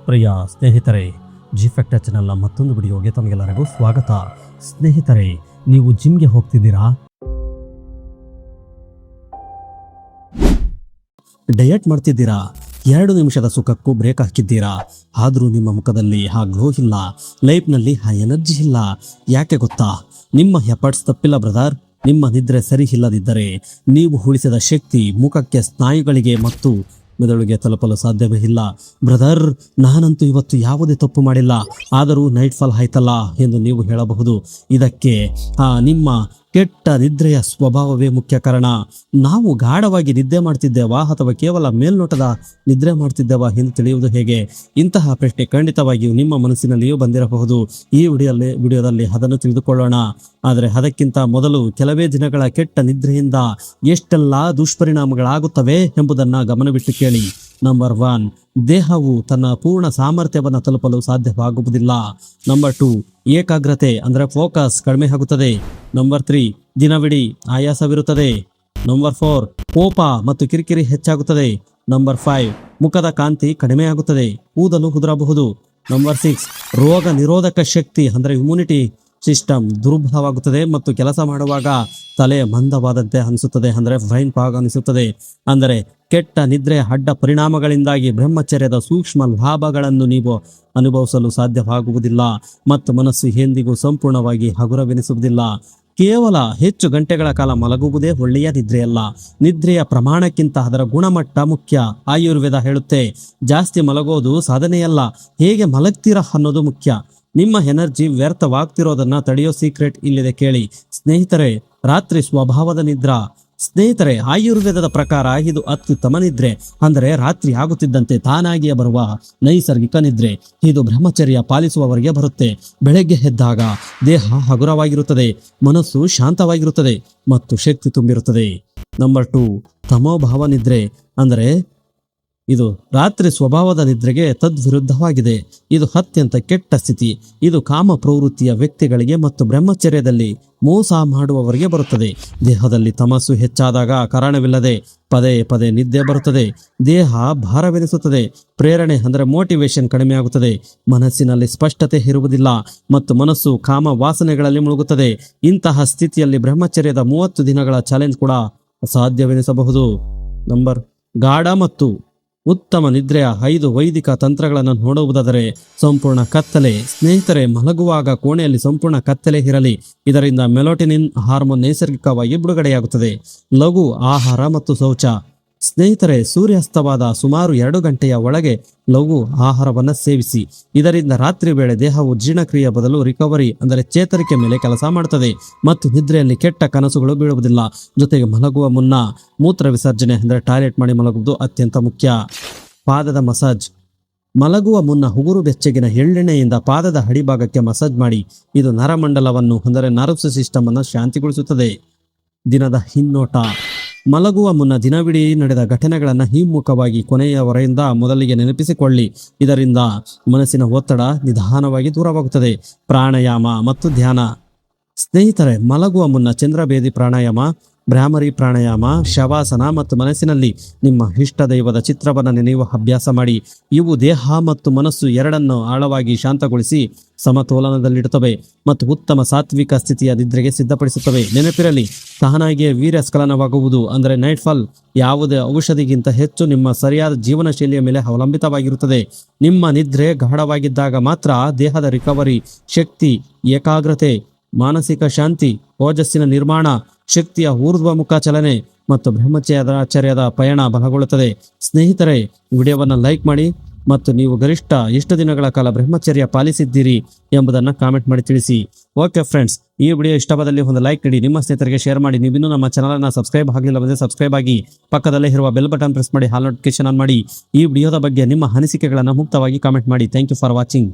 ಪ್ರಿಯ ಸ್ನೇಹಿತರೆ, G factor ಚಾನೆಲ್ನ ಮತ್ತೊಂದು ವಿಡಿಯೋಗೆ ತಮಗೆಲ್ಲರಿಗೂ ಸ್ವಾಗತ. ಸ್ನೇಹಿತರೆ, ನೀವು ಜಿಮ್ಗೆ ಹೋಗ್ತಿದ್ದೀರಾ? ಡಯಟ್ ಮಾಡ್ತಿದ್ದೀರಾ? 2 ನಿಮಿಷದ ಸುಖಕ್ಕೂ ಬ್ರೇಕ್ ಹಾಕಿದ್ದೀರಾ? ಆದರೂ ನಿಮ್ಮ ಮುಖದಲ್ಲಿ ಆ ಗ್ಲೋ ಇಲ್ಲ, ಲೈಫ್ನಲ್ಲಿ ಆ ಎನರ್ಜಿ ಇಲ್ಲ. ಯಾಕೆ ಗೊತ್ತಾ? ನಿಮ್ಮ ಎಫರ್ಟ್ಸ್ ತಪ್ಪಿಲ್ಲ ಬ್ರದರ್. ನಿಮ್ಮ ನಿದ್ರೆ ಸರಿ ಇಲ್ಲದಿದ್ದರೆ ನೀವು ಉಳಿಸಿದ ಶಕ್ತಿ ಮುಖಕ್ಕೆ, ಸ್ನಾಯುಗಳಿಗೆ ಮತ್ತು ಮೆದುಳಿಗೆ ತಲುಪಲು ಸಾಧ್ಯವೇ ಇಲ್ಲ. ಬ್ರದರ್, ನಾನಂತೂ ಇವತ್ತು ಯಾವುದೇ ತಪ್ಪು ಮಾಡಿಲ್ಲ, ಆದರೂ ನೈಟ್ ಫಾಲ್ ಆಯ್ತಲ್ಲ ಎಂದು ನೀವು ಹೇಳಬಹುದು. ಇದಕ್ಕೆ ನಿಮ್ಮ ಕೆಟ್ಟ ನಿದ್ರೆಯ ಸ್ವಭಾವವೇ ಮುಖ್ಯ ಕಾರಣ. ನಾವು ಗಾಢವಾಗಿ ನಿದ್ದೆ ಮಾಡ್ತಿದ್ದೇವಾ ಅಥವಾ ಕೇವಲ ಮೇಲ್ನೋಟದ ನಿದ್ರೆ ಮಾಡ್ತಿದ್ದೇವಾ ಎಂದು ತಿಳಿಯುವುದು ಹೇಗೆ? ಇಂತಹ ಪ್ರಶ್ನೆ ಖಂಡಿತವಾಗಿಯೂ ನಿಮ್ಮ ಮನಸ್ಸಿನಲ್ಲಿಯೂ ಬಂದಿರಬಹುದು. ಈ ವಿಡಿಯೋದಲ್ಲಿ ಅದನ್ನು ತಿಳಿದುಕೊಳ್ಳೋಣ. ಆದರೆ ಅದಕ್ಕಿಂತ ಮೊದಲು ಕೆಲವೇ ದಿನಗಳ ಕೆಟ್ಟ ನಿದ್ರೆಯಿಂದ ಎಷ್ಟೆಲ್ಲ ದುಷ್ಪರಿಣಾಮಗಳಾಗುತ್ತವೆ ಎಂಬುದನ್ನು ಗಮನವಿಟ್ಟು ಕೇಳಿ. ನಂಬರ್ 1, ದೇಹವು ತನ್ನ ಪೂರ್ಣ ಸಾಮರ್ಥ್ಯವನ್ನು ತಲುಪಲು ಸಾಧ್ಯವಾಗುವುದಿಲ್ಲ. ನಂಬರ್ 2, ಏಕಾಗ್ರತೆ ಅಂದರೆ ಫೋಕಸ್ ಕಡಿಮೆ ಆಗುತ್ತದೆ. ನಂಬರ್ 3, ದಿನವಿಡೀ ಆಯಾಸವಿರುತ್ತದೆ. ನಂಬರ್ 4, ಕೋಪ ಮತ್ತು ಕಿರಿಕಿರಿ ಹೆಚ್ಚಾಗುತ್ತದೆ. ನಂಬರ್ 5, ಮುಖದ ಕಾಂತಿ ಕಡಿಮೆ ಆಗುತ್ತದೆ, ಕೂದಲು ಉದುರಬಹುದು. ನಂಬರ್ 6, ರೋಗ ನಿರೋಧಕ ಶಕ್ತಿ ಅಂದರೆ ಇಮ್ಯುನಿಟಿ ಸಿಸ್ಟಮ್ ದುರ್ಬಲವಾಗುತ್ತದೆ ಮತ್ತು ಕೆಲಸ ಮಾಡುವಾಗ ತಲೆ ಮಂದವಾದಂತೆ ಅನಿಸುತ್ತದೆ, ಅಂದರೆ ಬ್ರೈನ್ ಫಾಗ್ ಅನಿಸುತ್ತದೆ. ಅಂದರೆ ಕೆಟ್ಟ ನಿದ್ರೆಯ ಅಡ್ಡ ಪರಿಣಾಮಗಳಿಂದಾಗಿ ಬ್ರಹ್ಮಚರ್ಯದ ಸೂಕ್ಷ್ಮ ಲಾಭಗಳನ್ನು ನೀವು ಅನುಭವಿಸಲು ಸಾಧ್ಯವಾಗುವುದಿಲ್ಲ ಮತ್ತು ಮನಸ್ಸು ಎಂದಿಗೂ ಸಂಪೂರ್ಣವಾಗಿ ಹಗುರವೆನಿಸುವುದಿಲ್ಲ. ಕೇವಲ ಹೆಚ್ಚು ಗಂಟೆಗಳ ಕಾಲ ಮಲಗುವುದೇ ಒಳ್ಳೆಯ ನಿದ್ರೆಯಲ್ಲ. ನಿದ್ರೆಯ ಪ್ರಮಾಣಕ್ಕಿಂತ ಅದರ ಗುಣಮಟ್ಟ ಮುಖ್ಯ. ಆಯುರ್ವೇದ ಹೇಳುತ್ತೆ, ಜಾಸ್ತಿ ಮಲಗೋದು ಸಾಧನೆಯಲ್ಲ, ಹೇಗೆ ಮಲಗ್ತೀರಾ ಅನ್ನೋದು ಮುಖ್ಯ. ನಿಮ್ಮ ಎನರ್ಜಿ ವ್ಯರ್ಥವಾಗ್ತಿರೋದನ್ನ ತಡೆಯೋ ಸೀಕ್ರೆಟ್ ಇಲ್ಲಿದೆ ಕೇಳಿ. ಸ್ನೇಹಿತರೆ, ರಾತ್ರಿ ಸ್ವಭಾವದ ನಿದ್ರಾ. ಸ್ನೇಹಿತರೆ, ಆಯುರ್ವೇದದ ಪ್ರಕಾರ ಇದು ಅತ್ಯುತ್ತಮ ನಿದ್ರೆ, ಅಂದರೆ ರಾತ್ರಿ ಆಗುತ್ತಿದ್ದಂತೆ ತಾನಾಗಿಯೇ ಬರುವ ನೈಸರ್ಗಿಕ ನಿದ್ರೆ. ಇದು ಬ್ರಹ್ಮಚರ್ಯ ಪಾಲಿಸುವವರಿಗೆ ಬರುತ್ತೆ. ಬೆಳಗ್ಗೆ ಎದ್ದಾಗ ದೇಹ ಹಗುರವಾಗಿರುತ್ತದೆ, ಮನಸ್ಸು ಶಾಂತವಾಗಿರುತ್ತದೆ ಮತ್ತು ಶಕ್ತಿ ತುಂಬಿರುತ್ತದೆ. ನಂಬರ್ 2, ತಮೋಭಾವ ನಿದ್ರೆ. ಅಂದರೆ ಇದು ರಾತ್ರಿ ಸ್ವಭಾವದ ನಿದ್ರೆಗೆ ತದ್ವಿರುದ್ಧವಾಗಿದೆ. ಇದು ಅತ್ಯಂತ ಕೆಟ್ಟ ಸ್ಥಿತಿ. ಇದು ಕಾಮ ಪ್ರವೃತ್ತಿಯ ವ್ಯಕ್ತಿಗಳಿಗೆ ಮತ್ತು ಬ್ರಹ್ಮಚರ್ಯದಲ್ಲಿ ಮೋಸ ಮಾಡುವವರಿಗೆ ಬರುತ್ತದೆ. ದೇಹದಲ್ಲಿ ತಮಸ್ಸು ಹೆಚ್ಚಾದಾಗ ಕಾರಣವಿಲ್ಲದೆ ಪದೇ ಪದೇ ನಿದ್ದೆ ಬರುತ್ತದೆ. ದೇಹ ಭಾರವೆನಿಸುತ್ತದೆ. ಪ್ರೇರಣೆ ಅಂದರೆ ಮೋಟಿವೇಶನ್ ಕಡಿಮೆ ಆಗುತ್ತದೆ. ಮನಸ್ಸಿನಲ್ಲಿ ಸ್ಪಷ್ಟತೆ ಇರುವುದಿಲ್ಲ ಮತ್ತು ಮನಸ್ಸು ಕಾಮ ವಾಸನೆಗಳಲ್ಲಿ ಮುಳುಗುತ್ತದೆ. ಇಂತಹ ಸ್ಥಿತಿಯಲ್ಲಿ ಬ್ರಹ್ಮಚರ್ಯದ 30 ದಿನಗಳ ಚಾಲೆಂಜ್ ಕೂಡ ಅಸಾಧ್ಯವೆನಿಸಬಹುದು. ನಂಬರ್ ಗಾಢ ಮತ್ತು ಉತ್ತಮ ನಿದ್ರೆಯ 5 ವೈದಿಕ ತಂತ್ರಗಳನ್ನು ನೋಡುವುದಾದರೆ ಸಂಪೂರ್ಣ ಕತ್ತಲೆ. ಸ್ನೇಹಿತರೆ, ಮಲಗುವಾಗ ಕೋಣೆಯಲ್ಲಿ ಸಂಪೂರ್ಣ ಕತ್ತಲೆ ಇರಲಿ. ಇದರಿಂದ ಮೆಲೋಟಿನಿನ್ ಹಾರ್ಮೋನ್ ನೈಸರ್ಗಿಕವಾಗಿ ಬಿಡುಗಡೆಯಾಗುತ್ತದೆ. ಲಘು ಆಹಾರ ಮತ್ತು ಶೌಚ. ಸ್ನೇಹಿತರೆ, ಸೂರ್ಯಾಸ್ತವಾದ ಸುಮಾರು 2 ಗಂಟೆಯ ಒಳಗೆ ಲಘು ಆಹಾರವನ್ನು ಸೇವಿಸಿ. ಇದರಿಂದ ರಾತ್ರಿ ವೇಳೆ ದೇಹವು ಜೀರ್ಣಕ್ರಿಯೆ ಬದಲು ರಿಕವರಿ ಅಂದರೆ ಚೇತರಿಕೆ ಮೇಲೆ ಕೆಲಸ ಮಾಡುತ್ತದೆ ಮತ್ತು ನಿದ್ರೆಯಲ್ಲಿ ಕೆಟ್ಟ ಕನಸುಗಳು ಬೀಳುವುದಿಲ್ಲ. ಜೊತೆಗೆ ಮಲಗುವ ಮುನ್ನ ಮೂತ್ರ ವಿಸರ್ಜನೆ ಅಂದರೆ ಟಾಯ್ಲೆಟ್ ಮಾಡಿ ಮಲಗುವುದು ಅತ್ಯಂತ ಮುಖ್ಯ. ಪಾದದ ಮಸಾಜ್. ಮಲಗುವ ಮುನ್ನ ಉಗುರು ಬೆಚ್ಚಗಿನ ಎಳ್ಳೆಣ್ಣೆಯಿಂದ ಪಾದದ ಅಡಿಭಾಗಕ್ಕೆ ಮಸಾಜ್ ಮಾಡಿ. ಇದು ನರಮಂಡಲವನ್ನು ಅಂದರೆ ನರ್ವ್ಸ್ ಸಿಸ್ಟಮ್ ಅನ್ನು ಶಾಂತಿಗೊಳಿಸುತ್ತದೆ. ದಿನದ ಹಿನ್ನೋಟ. ಮಲಗುವ ಮುನ್ನ ದಿನವಿಡೀ ನಡೆದ ಘಟನೆಗಳನ್ನು ಹಿಮ್ಮುಖವಾಗಿ ಕೊನೆಯವರೆಯಿಂದ ಮೊದಲಿಗೆ ನೆನಪಿಸಿಕೊಳ್ಳಿ. ಇದರಿಂದ ಮನಸ್ಸಿನ ಒತ್ತಡ ನಿಧಾನವಾಗಿ ದೂರವಾಗುತ್ತದೆ. ಪ್ರಾಣಾಯಾಮ ಮತ್ತು ಧ್ಯಾನ. ಸ್ನೇಹಿತರೆ, ಮಲಗುವ ಮುನ್ನ ಚಂದ್ರಭೇದಿ ಪ್ರಾಣಾಯಾಮ, ಭ್ರಾಮರಿ ಪ್ರಾಣಾಯಾಮ, ಶವಾಸನ ಮತ್ತು ಮನಸ್ಸಿನಲ್ಲಿ ನಿಮ್ಮ ಇಷ್ಟ ದೈವದ ಚಿತ್ರವನ್ನು ನೆನೆಯುವ ಅಭ್ಯಾಸ ಮಾಡಿ. ಇವು ದೇಹ ಮತ್ತು ಮನಸ್ಸು ಎರಡನ್ನು ಆಳವಾಗಿ ಶಾಂತಗೊಳಿಸಿ ಸಮತೋಲನದಲ್ಲಿಡುತ್ತವೆ ಮತ್ತು ಉತ್ತಮ ಸಾತ್ವಿಕ ಸ್ಥಿತಿಯ ನಿದ್ರೆಗೆ ಸಿದ್ಧಪಡಿಸುತ್ತವೆ. ನೆನಪಿರಲಿ, ತಾನಾಗಿಯೇ ವೀರ್ಯಸ್ಖಲನವಾಗುವುದು ಅಂದರೆ ನೈಟ್ ಫಾಲ್ ಯಾವುದೇ ಔಷಧಿಗಿಂತ ಹೆಚ್ಚು ನಿಮ್ಮ ಸರಿಯಾದ ಜೀವನ ಶೈಲಿಯ ಮೇಲೆ ಅವಲಂಬಿತವಾಗಿರುತ್ತದೆ. ನಿಮ್ಮ ನಿದ್ರೆ ಗಾಢವಾಗಿದ್ದಾಗ ಮಾತ್ರ ದೇಹದ ರಿಕವರಿ, ಶಕ್ತಿ, ಏಕಾಗ್ರತೆ, ಮಾನಸಿಕ ಶಾಂತಿ, ಓಜಸ್ಸಿನ ನಿರ್ಮಾಣ, ಶಕ್ತಿಯ ಊರ್ಧ್ವಮುಖ ಚಲನೆ ಮತ್ತು ಬ್ರಹ್ಮಚರ್ಯದ ಪಯಣ ಬಲಗೊಳ್ಳುತ್ತದೆ. ಸ್ನೇಹಿತರೆ, ವಿಡಿಯೋವನ್ನು ಲೈಕ್ ಮಾಡಿ ಮತ್ತು ನೀವು ಗರಿಷ್ಠ ಎಷ್ಟು ದಿನಗಳ ಕಾಲ ಬ್ರಹ್ಮಚರ್ಯ ಪಾಲಿಸಿದ್ದೀರಿ ಎಂಬುದನ್ನು ಕಾಮೆಂಟ್ ಮಾಡಿ ತಿಳಿಸಿ. ಓಕೆ ಫ್ರೆಂಡ್ಸ್, ಈ ವಿಡಿಯೋ ಇಷ್ಟವಾದಲ್ಲಿ ಒಂದು ಲೈಕ್ ನೀಡಿ, ನಿಮ್ಮ ಸ್ನೇಹಿತರಿಗೆ ಶೇರ್ ಮಾಡಿ. ನೀವಿನ್ನೂ ನಮ್ಮ ಚಾನಲನ್ನು ಸಬ್ಸ್ಕ್ರೈಬ್ ಆಗಲಿಲ್ಲವೆಂದರೆ ಸಬ್ಸ್ಕ್ರೈಬ್ ಆಗಿ, ಪಕ್ಕದಲ್ಲೇ ಇರುವ ಬೆಲ್ ಬಟನ್ ಪ್ರೆಸ್ ಮಾಡಿ, ಹಾಲ್ ನೋಟಿಫಿಕೇಶನ್ ಆನ್ ಮಾಡಿ. ಈ ವಿಡಿಯೋದ ಬಗ್ಗೆ ನಿಮ್ಮ ಅನಿಸಿಕೆಗಳನ್ನು ಮುಕ್ತವಾಗಿ ಕಾಮೆಂಟ್ ಮಾಡಿ. Thank you for watching.